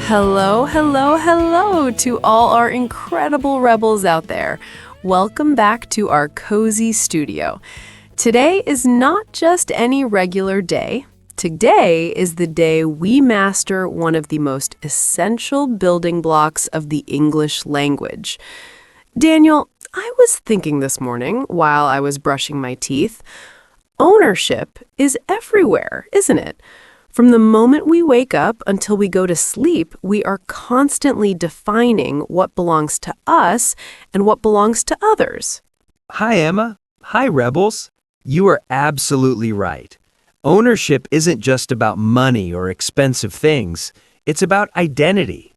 Hello, hello, hello to all our incredible rebels out there. Welcome back to our cozy studio. Today is not just any regular day. Today is the day we master one of the most essential building blocks of the English language. Daniel, I was thinking this morning while I was brushing my teeth, ownership is everywhere, isn't it? From the moment we wake up until we go to sleep, we are constantly defining what belongs to us and what belongs to others. Hi, Emma. Hi, Rebels. You are absolutely right. Ownership isn't just about money or expensive things. It's about identity.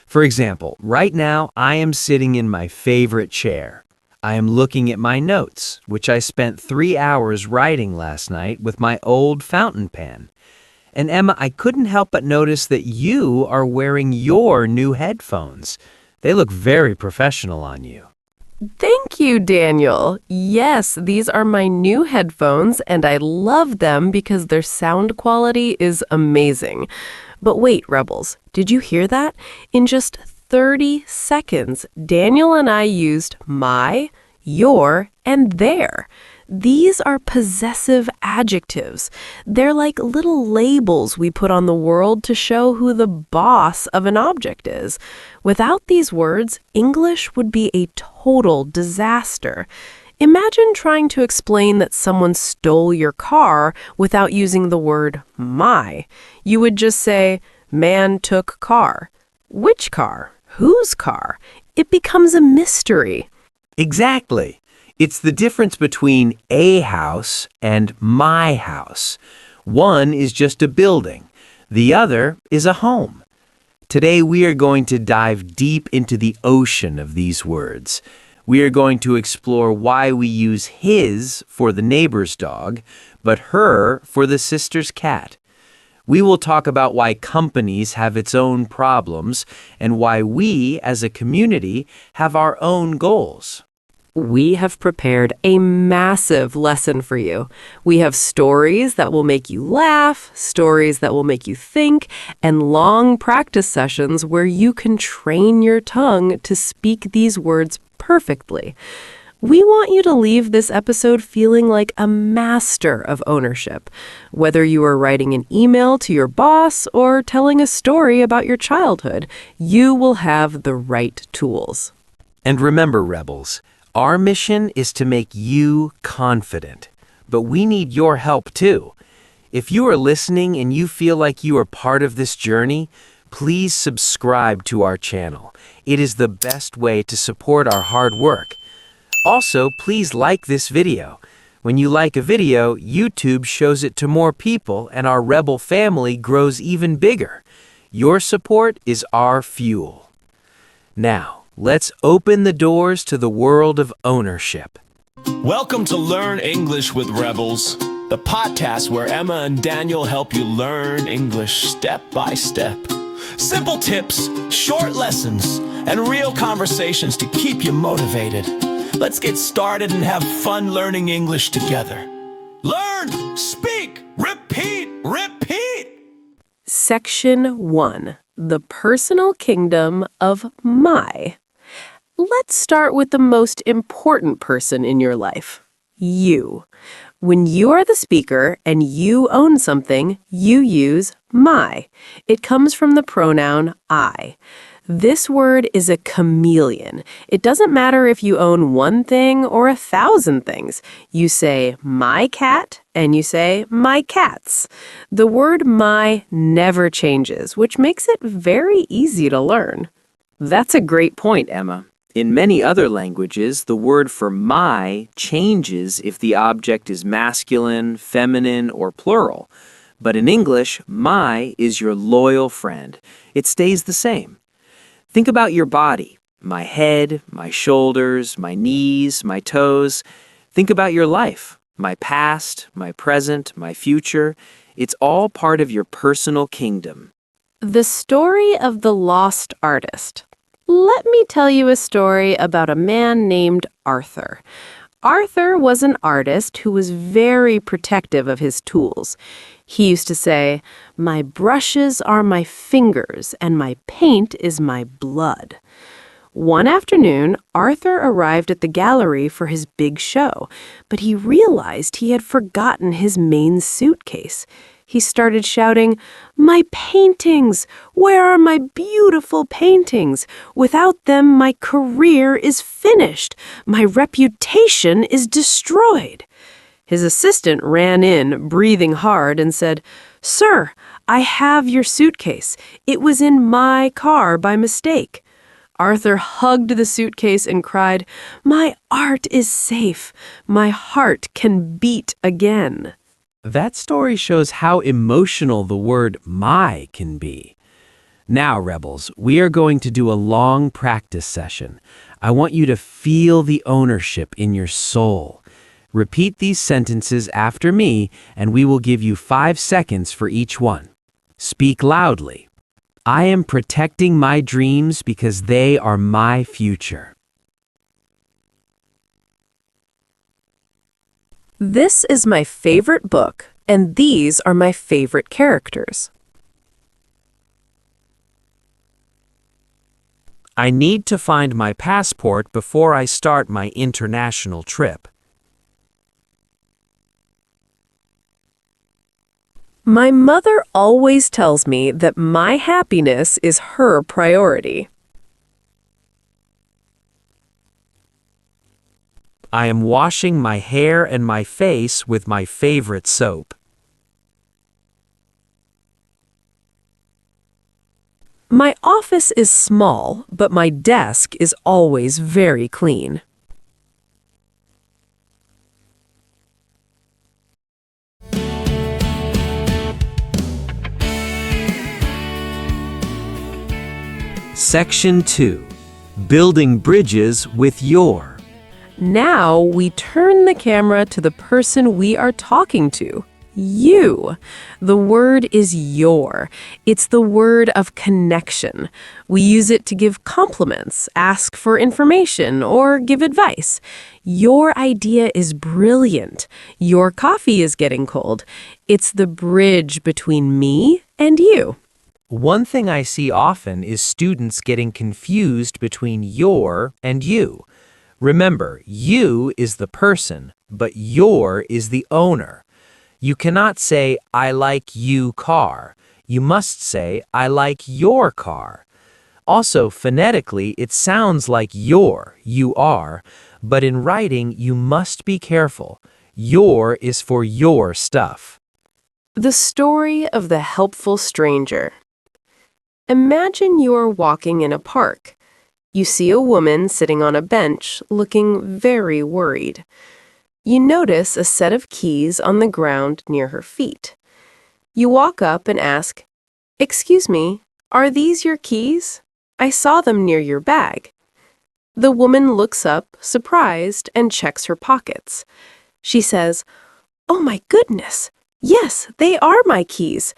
For example, right now I am sitting in my favorite chair. I am looking at my notes, which I spent 3 hours writing last night with my old fountain pen. And Emma, I couldn't help but notice that you are wearing your new headphones. They look very professional on you. Thank you, Daniel. Yes, these are my new headphones, and I love them because their sound quality is amazing. But wait, Rebels, did you hear that? In just 30 seconds, Daniel and I used my, your, and their. These are possessive adjectives. They're like little labels we put on the world to show who the boss of an object is. Without these words, English would be a total disaster. Imagine trying to explain that someone stole your car without using the word my. You would just say, man took car. Which car? Whose car? It becomes a mystery. Exactly. It's the difference between a house and my house. One is just a building. The other is a home. Today we are going to dive deep into the ocean of these words. We are going to explore why we use his for the neighbor's dog, but her for the sister's cat. We will talk about why companies have its own problems and why we, as a community, have our own goals. We have prepared a massive lesson for you. We have stories that will make you laugh, stories that will make you think, and long practice sessions where you can train your tongue to speak these words perfectly. We want you to leave this episode feeling like a master of ownership. Whether you are writing an email to your boss or telling a story about your childhood, you will have the right tools. And remember, Rebels, our mission is to make you confident, but we need your help too. If you are listening and you feel like you are part of this journey, please subscribe to our channel. It is the best way to support our hard work. Also, please like this video. When you like a video, YouTube shows it to more people and our Rebel family grows even bigger. Your support is our fuel. Now, let's open the doors to the world of ownership. Welcome to Learn English with Rebels, the podcast where Emma and Daniel help you learn English step by step. Simple tips, short lessons, and real conversations to keep you motivated. Let's get started and have fun learning English together. Learn, speak, repeat, repeat. Section 1. The personal kingdom of my. Let's start with the most important person in your life, you. When you are the speaker and you own something, you use my. It comes from the pronoun I. This word is a chameleon. It doesn't matter if you own one thing or 1,000 things. You say my cat and you say my cats. The word my never changes, which makes it very easy to learn. That's a great point, Emma. In many other languages, the word for my changes if the object is masculine, feminine, or plural. But in English, my is your loyal friend. It stays the same. Think about your body, my head, my shoulders, my knees, my toes. Think about your life, my past, my present, my future. It's all part of your personal kingdom. The story of the lost artist. Let me tell you a story about a man named Arthur. Arthur was an artist who was very protective of his tools. He used to say, "My brushes are my fingers and my paint is my blood." One afternoon, Arthur arrived at the gallery for his big show, but he realized he had forgotten his main suitcase. He started shouting, "My paintings! Where are my beautiful paintings? Without them, my career is finished. My reputation is destroyed." His assistant ran in, breathing hard, and said, "Sir, I have your suitcase. It was in my car by mistake." Arthur hugged the suitcase and cried, "My art is safe. My heart can beat again." That story shows how emotional the word my can be. Now, Rebels, we are going to do a long practice session. I want you to feel the ownership in your soul. Repeat these sentences after me, and we will give you 5 seconds for each one. Speak loudly. I am protecting my dreams because they are my future. This is my favorite book, and these are my favorite characters. I need to find my passport before I start my international trip. My mother always tells me that my happiness is her priority. I am washing my hair and my face with my favorite soap. My office is small, but my desk is always very clean. Section 2. Building bridges with your. Now we turn the camera to the person we are talking to. You. The word is your. It's the word of connection. We use it to give compliments, ask for information, or give advice. Your idea is brilliant. Your coffee is getting cold. It's the bridge between me and you. One thing I see often is students getting confused between your and you. Remember, you is the person, but your is the owner. You cannot say, I like you car. You must say, I like your car. Also, phonetically, it sounds like you are, but in writing, you must be careful. Your is for your stuff. The story of the helpful stranger. Imagine you're walking in a park. You see a woman sitting on a bench, looking very worried. You notice a set of keys on the ground near her feet. You walk up and ask, "Excuse me, are these your keys? I saw them near your bag." The woman looks up, surprised, and checks her pockets. She says, "Oh my goodness! Yes, they are my keys.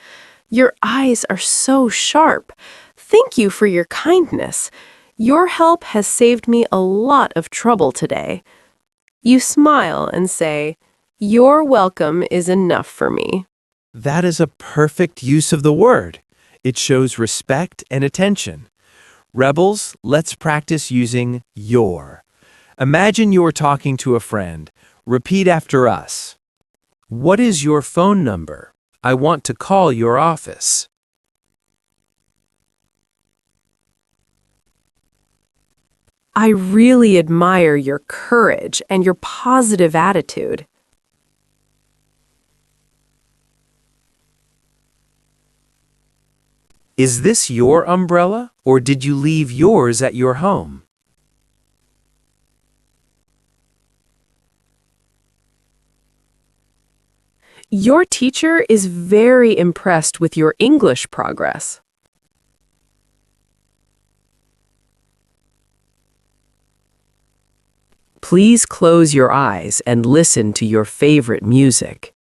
Your eyes are so sharp. Thank you for your kindness. Your help has saved me a lot of trouble today." You smile and say, "Your welcome is enough for me." That is a perfect use of the word. It shows respect and attention. Rebels, let's practice using your. Imagine you're talking to a friend. Repeat after us. What is your phone number? I want to call your office. I really admire your courage and your positive attitude. Is this your umbrella, or did you leave yours at your home? Your teacher is very impressed with your English progress. Please close your eyes and listen to your favorite music.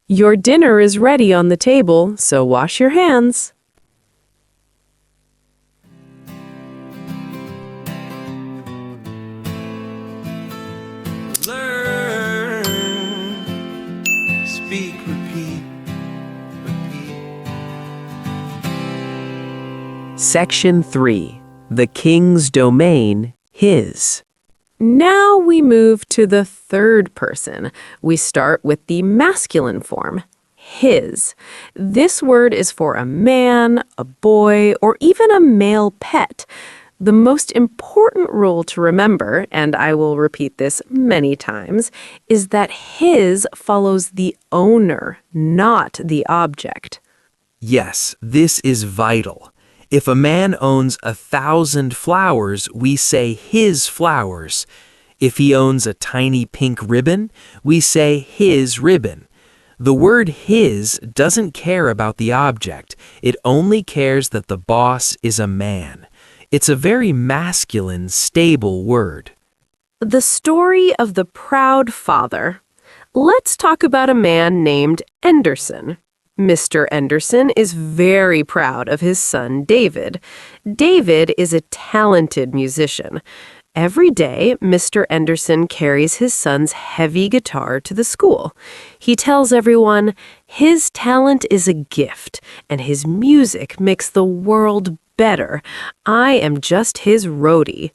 Your dinner is ready on the table, so wash your hands. Section 3. The king's domain, his. Now we move to the third person. We start with the masculine form, his. This word is for a man, a boy, or even a male pet. The most important rule to remember, and I will repeat this many times, is that his follows the owner, not the object. Yes, this is vital. If a man owns 1,000 flowers, we say his flowers. If he owns a tiny pink ribbon, we say his ribbon. The word his doesn't care about the object. It only cares that the boss is a man. It's a very masculine, stable word. The story of the proud father. Let's talk about a man named Anderson. Mr. Anderson is very proud of his son David. David is a talented musician. Every day, Mr. Anderson carries his son's heavy guitar to the school. He tells everyone his talent is a gift and his music makes the world better. I am just his roadie.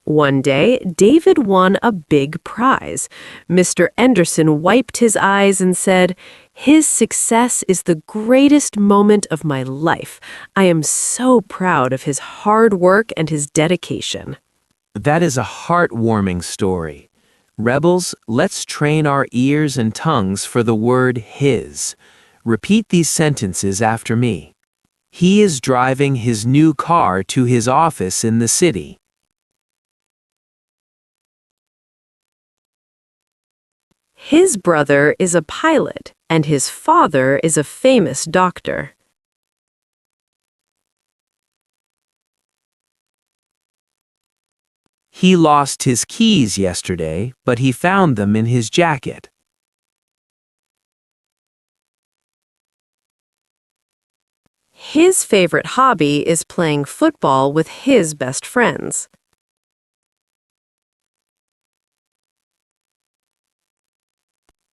One day, David won a big prize. Mr. Anderson wiped his eyes and said, "His success is the greatest moment of my life. I am so proud of his hard work and his dedication." That is a heartwarming story. Rebels, let's train our ears and tongues for the word his. Repeat these sentences after me. He is driving his new car to his office in the city. His brother is a pilot, and his father is a famous doctor. He lost his keys yesterday, but he found them in his jacket. His favorite hobby is playing football with his best friends.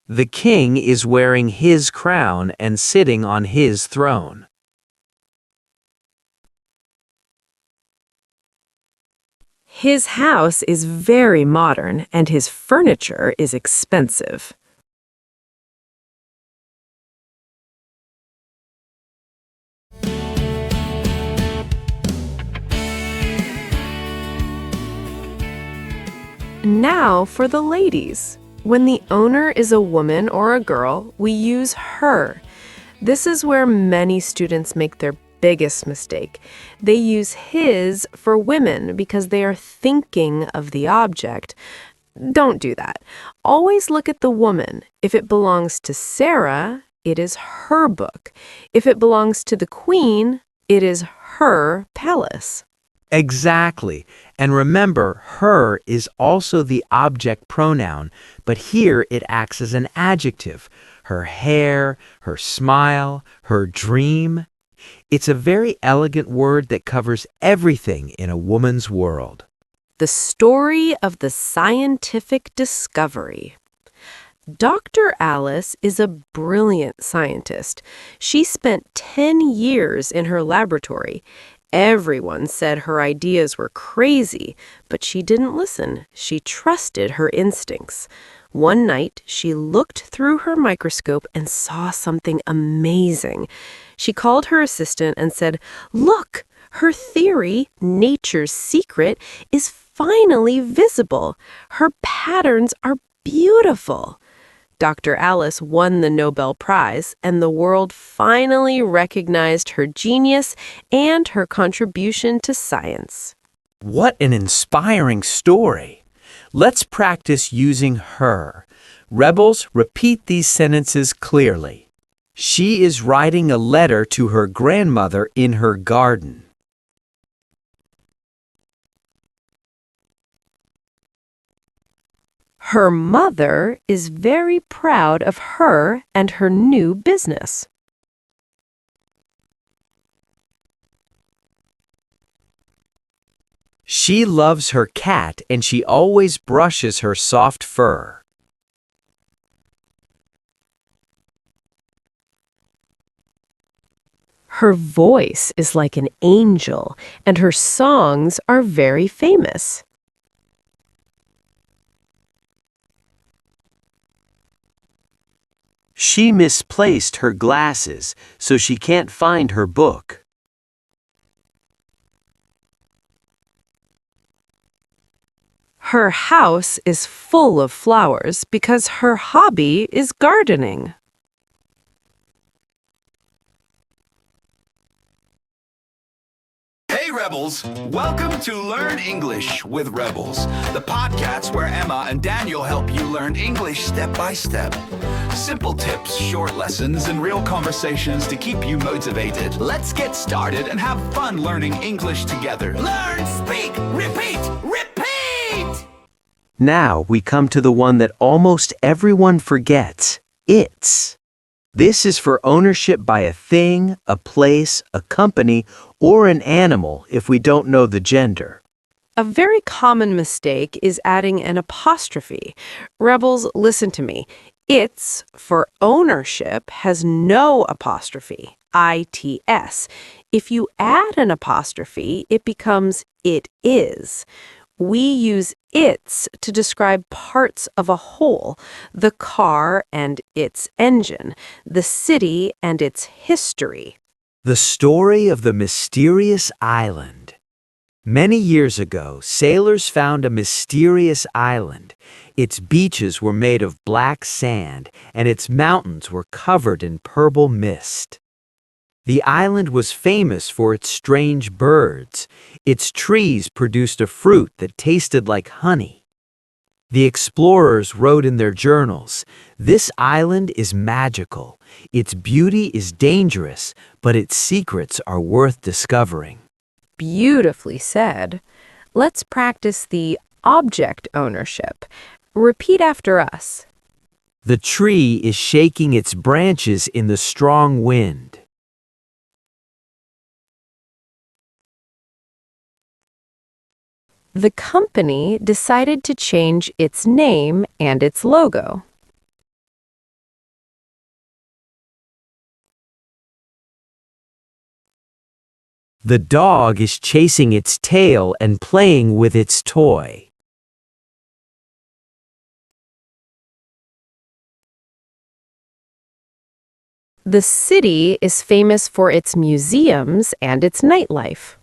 The king is wearing his crown and sitting on his throne. His house is very modern and his furniture is expensive. Now for the ladies. When the owner is a woman or a girl, we use her. This is where many students make their biggest mistake. They use his for women because they are thinking of the object. Don't do that. Always look at the woman. If it belongs to Sarah, it is her book. If it belongs to the queen, it is her palace. Exactly. And remember, her is also the object pronoun, but here it acts as an adjective. Her hair, her smile, her dream. It's a very elegant word that covers everything in a woman's world. The story of the scientific discovery. Dr. Alice is a brilliant scientist. She spent 10 years in her laboratory. Everyone said her ideas were crazy, but she didn't listen. She trusted her instincts. One night, she looked through her microscope and saw something amazing. She called her assistant and said, "Look, her theory, nature's secret, is finally visible. Her patterns are beautiful." Dr. Alice won the Nobel Prize, and the world finally recognized her genius and her contribution to science. What an inspiring story! Let's practice using her. Rebels, repeat these sentences clearly. She is writing a letter to her grandmother in her garden. Her mother is very proud of her and her new business. She loves her cat and she always brushes her soft fur. Her voice is like an angel, and her songs are very famous. She misplaced her glasses, so she can't find her book. Her house is full of flowers because her hobby is gardening. Hey Rebels, welcome to Learn English with Rebels, the podcast where Emma and Daniel help you learn English step by step. Simple tips, short lessons, and real conversations to keep you motivated. Let's get started and have fun learning English together. Learn, speak, repeat, repeat! Now we come to the one that almost everyone forgets. It's. This is for ownership by a thing, a place, a company, or an animal if we don't know the gender. A very common mistake is adding an apostrophe. Rebels, listen to me. It's for ownership has no apostrophe, ITS. If you add an apostrophe, it becomes it is. We use its to describe parts of a whole, the car and its engine, the city and its history. The story of the mysterious island. Many years ago, sailors found a mysterious island. Its beaches were made of black sand, and its mountains were covered in purple mist. The island was famous for its strange birds. Its trees produced a fruit that tasted like honey. The explorers wrote in their journals, "This island is magical. Its beauty is dangerous, but its secrets are worth discovering." Beautifully said. Let's practice the object ownership. Repeat after us. The tree is shaking its branches in the strong wind. The company decided to change its name and its logo. The dog is chasing its tail and playing with its toy. The city is famous for its museums and its nightlife.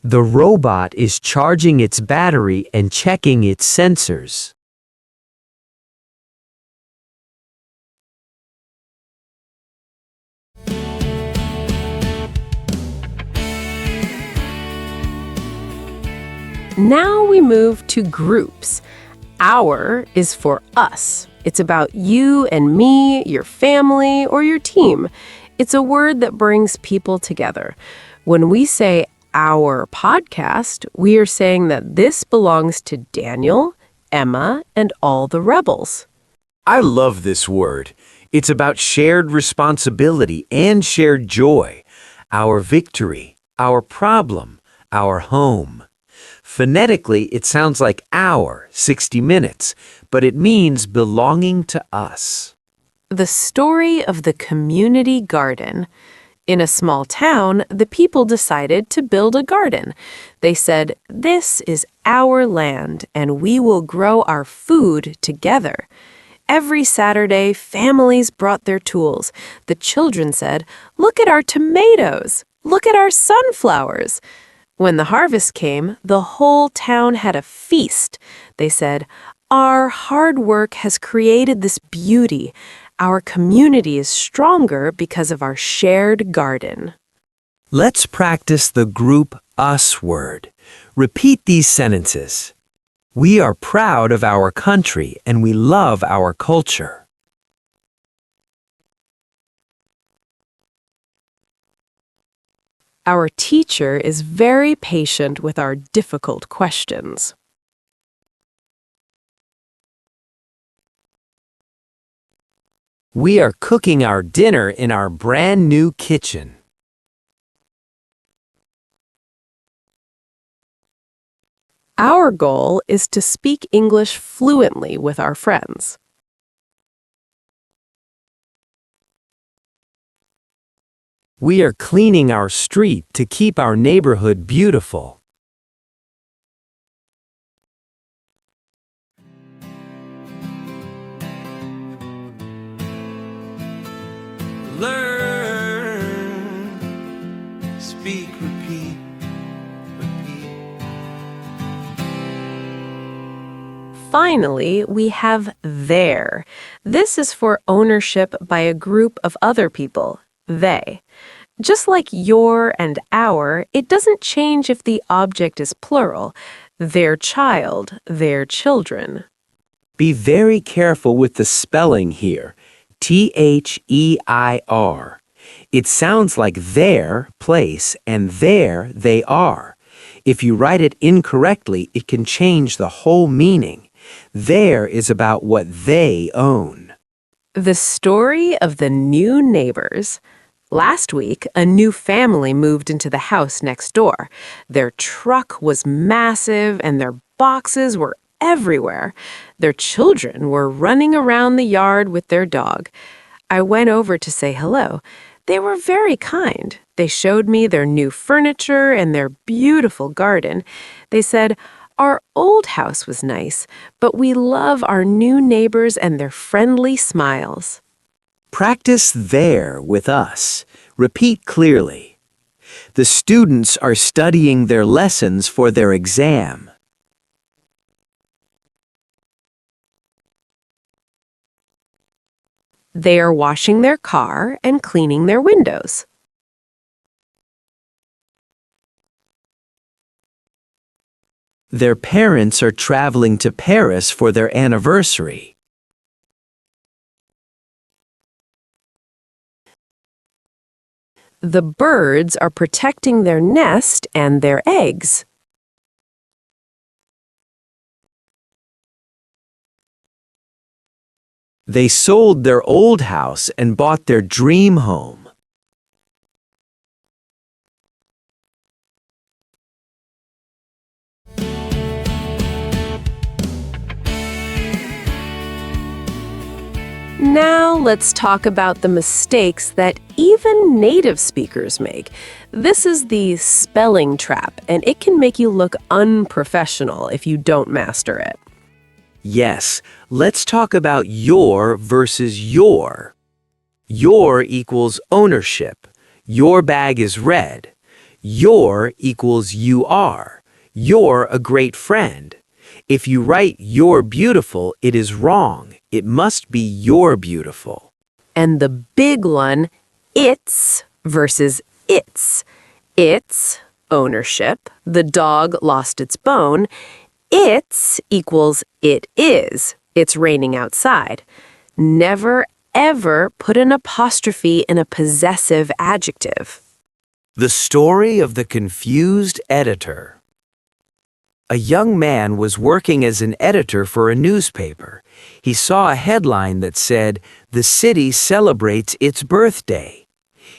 The robot is charging its battery and checking its sensors. Now we move to groups. Our is for us. It's about you and me, your family, or your team. It's a word that brings people together. When we say our podcast, we are saying that this belongs to Daniel, Emma, and all the rebels. I love this word. It's about shared responsibility and shared joy. Our victory, our problem, our home. Phonetically, it sounds like hour, 60 minutes, but it means belonging to us. The story of the community garden. In a small town, the people decided to build a garden. They said, "This is our land, and we will grow our food together." Every Saturday, families brought their tools. The children said, "Look at our tomatoes! Look at our sunflowers!" When the harvest came, the whole town had a feast. They said, "Our hard work has created this beauty. Our community is stronger because of our shared garden." Let's practice the group us word. Repeat these sentences. We are proud of our country and we love our culture. Our teacher is very patient with our difficult questions. We are cooking our dinner in our brand new kitchen. Our goal is to speak English fluently with our friends. We are cleaning our street to keep our neighborhood beautiful. Learn, speak, repeat, repeat. Finally, we have their. This is for ownership by a group of other people, they. Just like your and our, it doesn't change if the object is plural. Their child, their children. Be very careful with the spelling here. T-H-E-I-R. It sounds like their place and there they are. If you write it incorrectly, it can change the whole meaning. There is about what they own. The story of the new neighbors. Last week, a new family moved into the house next door. Their truck was massive and their boxes were everywhere. Their children were running around the yard with their dog. I went over to say hello. They were very kind. They showed me their new furniture and their beautiful garden. They said, "Our old house was nice, but we love our new neighbors and their friendly smiles." Practice there with us. Repeat clearly. The students are studying their lessons for their exam. They are washing their car and cleaning their windows. Their parents are traveling to Paris for their anniversary. The birds are protecting their nest and their eggs. They sold their old house and bought their dream home. Now let's talk about the mistakes that even native speakers make. This is the spelling trap, and it can make you look unprofessional if you don't master it. Yes, let's talk about your versus your. Your equals ownership. Your bag is red. Your equals you are. You're a great friend. If you write you're beautiful, it is wrong. It must be you're beautiful. And the big one, it's versus its. It's, ownership. The dog lost its bone. It's equals it is. It's raining outside. Never, ever put an apostrophe in a possessive adjective. The story of the confused editor. A young man was working as an editor for a newspaper. He saw a headline that said, "The city celebrates its birthday."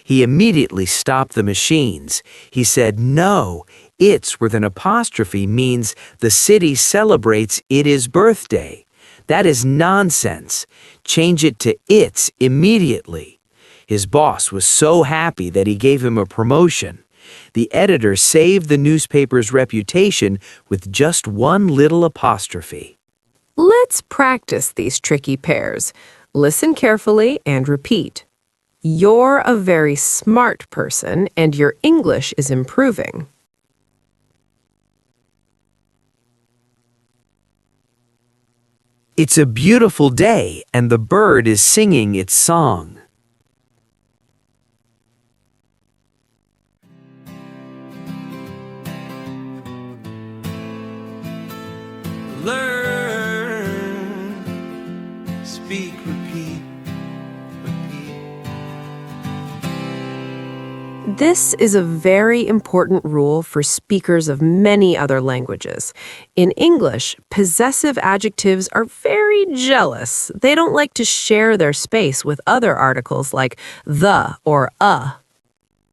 He immediately stopped the machines. He said, "No, it's with an apostrophe means the city celebrates its birthday. That is nonsense. Change it to its immediately." His boss was so happy that he gave him a promotion. The editor saved the newspaper's reputation with just one little apostrophe. Let's practice these tricky pairs. Listen carefully and repeat. You're a very smart person and your English is improving. It's a beautiful day and the bird is singing its song. Learn, speak, repeat, repeat. This is a very important rule for speakers of many other languages. In English, possessive adjectives are very jealous. They don't like to share their space with other articles like the or a.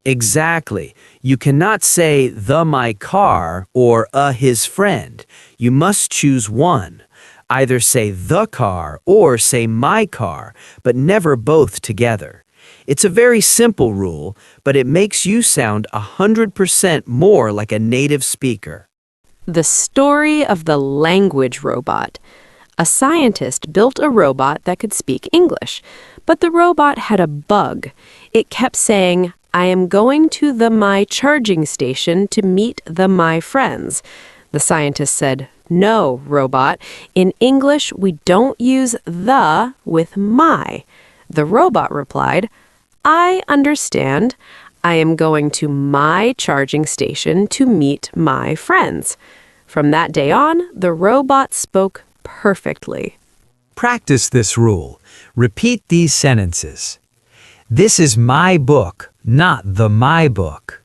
Exactly. You cannot say the my car or a his friend. You must choose one. Either say the car or say my car, but never both together. It's a very simple rule, but it makes you sound 100% more like a native speaker. The story of the language robot. A scientist built a robot that could speak English, but the robot had a bug. It kept saying, "I am going to the my charging station to meet the my friends." The scientist said, "No, robot. In English, we don't use the with my." The robot replied, "I understand. I am going to my charging station to meet my friends." From that day on, the robot spoke perfectly. Practice this rule. Repeat these sentences. This is my book, not the my book.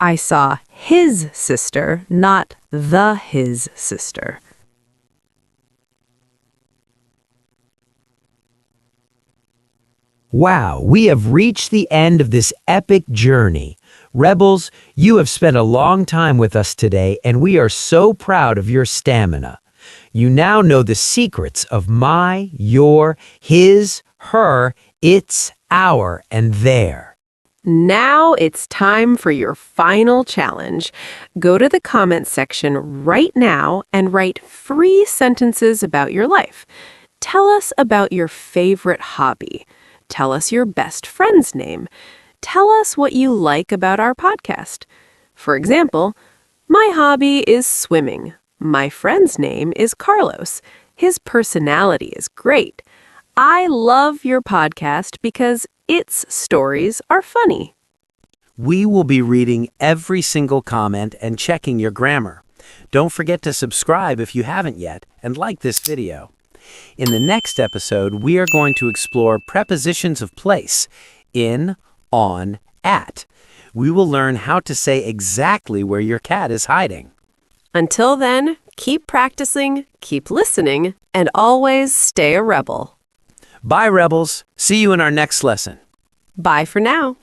I saw his sister, not the his sister. Wow, we have reached the end of this epic journey. Rebels, you have spent a long time with us today, and we are so proud of your stamina. You now know the secrets of my, your, his, her, its, our, and their. Now it's time for your final challenge. Go to the comments section right now and write 3 sentences about your life. Tell us about your favorite hobby. Tell us your best friend's name. Tell us what you like about our podcast. For example, my hobby is swimming. My friend's name is Carlos. His personality is great. I love your podcast because its stories are funny. We will be reading every single comment and checking your grammar. Don't forget to subscribe if you haven't yet and like this video. In the next episode, we are going to explore prepositions of place: in, on, at. We will learn how to say exactly where your cat is hiding. Until then, keep practicing, keep listening, and always stay a rebel. Bye, Rebels. See you in our next lesson. Bye for now.